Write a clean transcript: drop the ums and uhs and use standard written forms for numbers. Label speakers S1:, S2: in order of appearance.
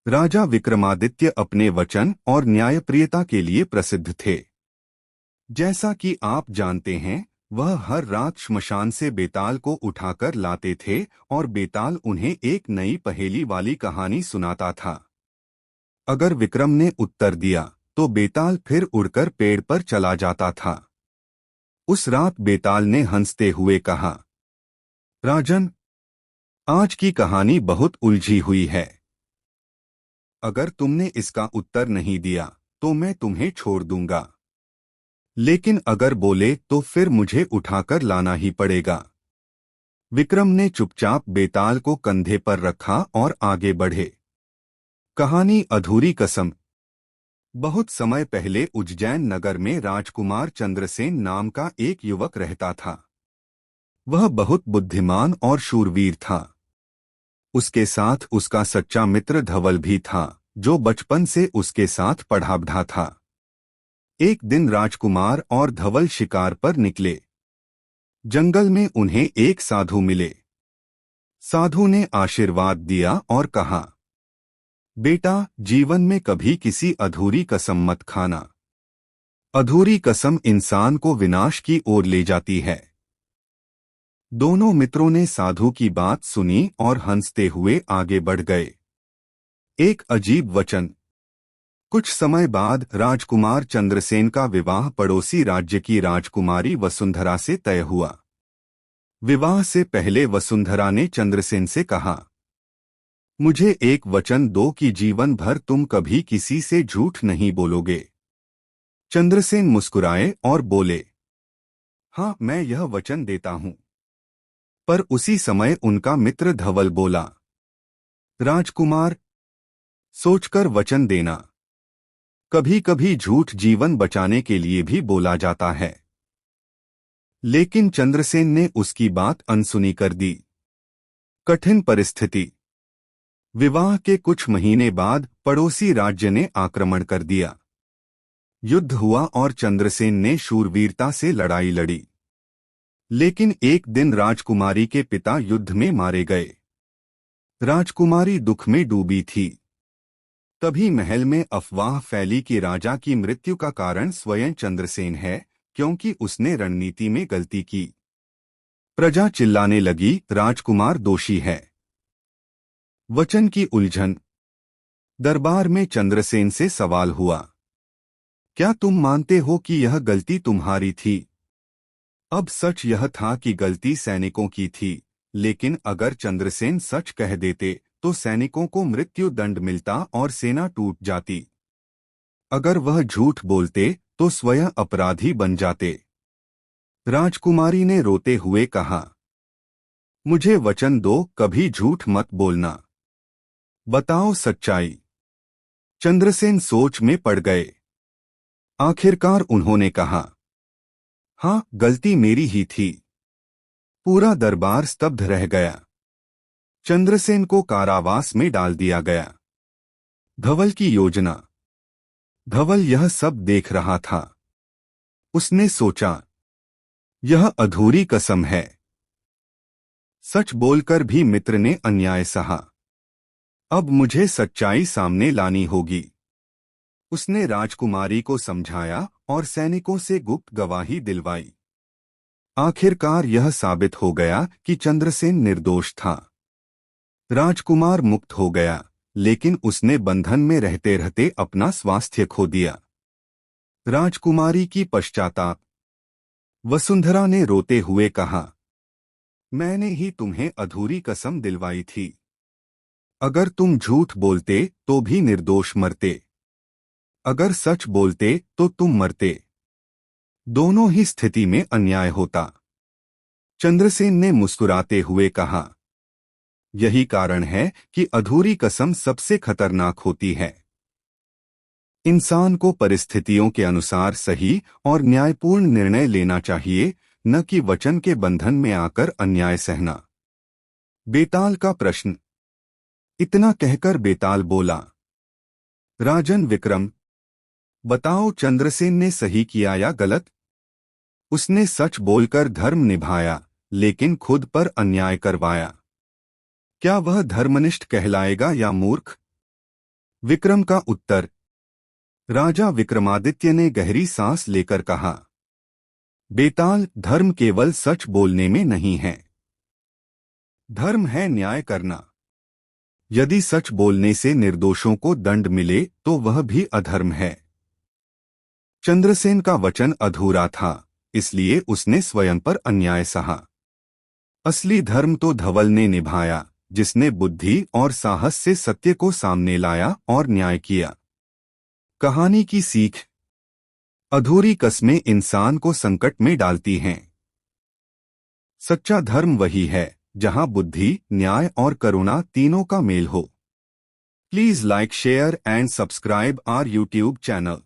S1: राजा विक्रमादित्य अपने वचन और न्यायप्रियता के लिए प्रसिद्ध थे। जैसा कि आप जानते हैं, वह हर रात श्मशान से बेताल को उठाकर लाते थे और बेताल उन्हें एक नई पहेली वाली कहानी सुनाता था। अगर विक्रम ने उत्तर दिया तो बेताल फिर उड़कर पेड़ पर चला जाता था। उस रात बेताल ने हंसते हुए कहा, राजन, आज की कहानी बहुत उलझी हुई है। अगर तुमने इसका उत्तर नहीं दिया तो मैं तुम्हें छोड़ दूंगा, लेकिन अगर बोले तो फिर मुझे उठाकर लाना ही पड़ेगा। विक्रम ने चुपचाप बेताल को कंधे पर रखा और आगे बढ़े। कहानी अधूरी कसम। बहुत समय पहले उज्जैन नगर में राजकुमार चंद्रसेन नाम का एक युवक रहता था। वह बहुत बुद्धिमान और शूरवीर था। उसके साथ उसका सच्चा मित्र धवल भी था, जो बचपन से उसके साथ पढ़ा बढ़ा था। एक दिन राजकुमार और धवल शिकार पर निकले। जंगल में उन्हें एक साधु मिले। साधु ने आशीर्वाद दिया और कहा, बेटा, जीवन में कभी किसी अधूरी कसम मत खाना। अधूरी कसम इंसान को विनाश की ओर ले जाती है। दोनों मित्रों ने साधु की बात सुनी और हंसते हुए आगे बढ़ गए। एक अजीब वचन। कुछ समय बाद राजकुमार चंद्रसेन का विवाह पड़ोसी राज्य की राजकुमारी वसुंधरा से तय हुआ। विवाह से पहले वसुंधरा ने चंद्रसेन से कहा, मुझे एक वचन दो कि जीवन भर तुम कभी किसी से झूठ नहीं बोलोगे। चंद्रसेन मुस्कुराए और बोले, हाँ, मैं यह वचन देता हूं। पर उसी समय उनका मित्र धवल बोला, राजकुमार, सोचकर वचन देना। कभी कभी झूठ जीवन बचाने के लिए भी बोला जाता है। लेकिन चंद्रसेन ने उसकी बात अनसुनी कर दी। कठिन परिस्थिति। विवाह के कुछ महीने बाद पड़ोसी राज्य ने आक्रमण कर दिया। युद्ध हुआ और चंद्रसेन ने शूरवीरता से लड़ाई लड़ी। लेकिन एक दिन राजकुमारी के पिता युद्ध में मारे गए। राजकुमारी दुख में डूबी थी। तभी महल में अफवाह फैली कि राजा की मृत्यु का कारण स्वयं चंद्रसेन है, क्योंकि उसने रणनीति में गलती की। प्रजा चिल्लाने लगी, राजकुमार दोषी है। वचन की उलझन। दरबार में चंद्रसेन से सवाल हुआ, क्या तुम मानते हो कि यह गलती तुम्हारी थी? अब सच यह था कि गलती सैनिकों की थी, लेकिन अगर चंद्रसेन सच कह देते तो सैनिकों को मृत्यु दंड मिलता और सेना टूट जाती। अगर वह झूठ बोलते तो स्वयं अपराधी बन जाते। राजकुमारी ने रोते हुए कहा, मुझे वचन दो, कभी झूठ मत बोलना। बताओ सच्चाई। चंद्रसेन सोच में पड़ गए। आखिरकार उन्होंने कहा, हाँ, गलती मेरी ही थी। पूरा दरबार स्तब्ध रह गया। चंद्रसेन को कारावास में डाल दिया गया। धवल की योजना। धवल यह सब देख रहा था। उसने सोचा, यह अधूरी कसम है। सच बोलकर भी मित्र ने अन्याय सहा। अब मुझे सच्चाई सामने लानी होगी। उसने राजकुमारी को समझाया और सैनिकों से गुप्त गवाही दिलवाई। आखिरकार यह साबित हो गया कि चंद्रसेन निर्दोष था। राजकुमार मुक्त हो गया, लेकिन उसने बंधन में रहते रहते अपना स्वास्थ्य खो दिया। राजकुमारी की पश्चाताप। वसुंधरा ने रोते हुए कहा, मैंने ही तुम्हें अधूरी कसम दिलवाई थी। अगर तुम झूठ बोलते तो भी निर्दोष मरते। अगर सच बोलते तो तुम मरते। दोनों ही स्थिति में अन्याय होता। चंद्रसेन ने मुस्कुराते हुए कहा, यही कारण है कि अधूरी कसम सबसे खतरनाक होती है। इंसान को परिस्थितियों के अनुसार सही और न्यायपूर्ण निर्णय लेना चाहिए, न कि वचन के बंधन में आकर अन्याय सहना। बेताल का प्रश्न। इतना कहकर बेताल बोला, राजन विक्रम, बताओ, चंद्रसेन ने सही किया या गलत? उसने सच बोलकर धर्म निभाया, लेकिन खुद पर अन्याय करवाया। क्या वह धर्मनिष्ठ कहलाएगा या मूर्ख? विक्रम का उत्तर। राजा विक्रमादित्य ने गहरी सांस लेकर कहा, बेताल, धर्म केवल सच बोलने में नहीं है। धर्म है न्याय करना। यदि सच बोलने से निर्दोषों को दंड मिले तो वह भी अधर्म है। चंद्रसेन का वचन अधूरा था, इसलिए उसने स्वयं पर अन्याय सहा। असली धर्म तो धवल ने निभाया, जिसने बुद्धि और साहस से सत्य को सामने लाया और न्याय किया। कहानी की सीख। अधूरी कस्में इंसान को संकट में डालती हैं। सच्चा धर्म वही है जहां बुद्धि, न्याय और करुणा तीनों का मेल हो। Please like, share and subscribe our YouTube channel.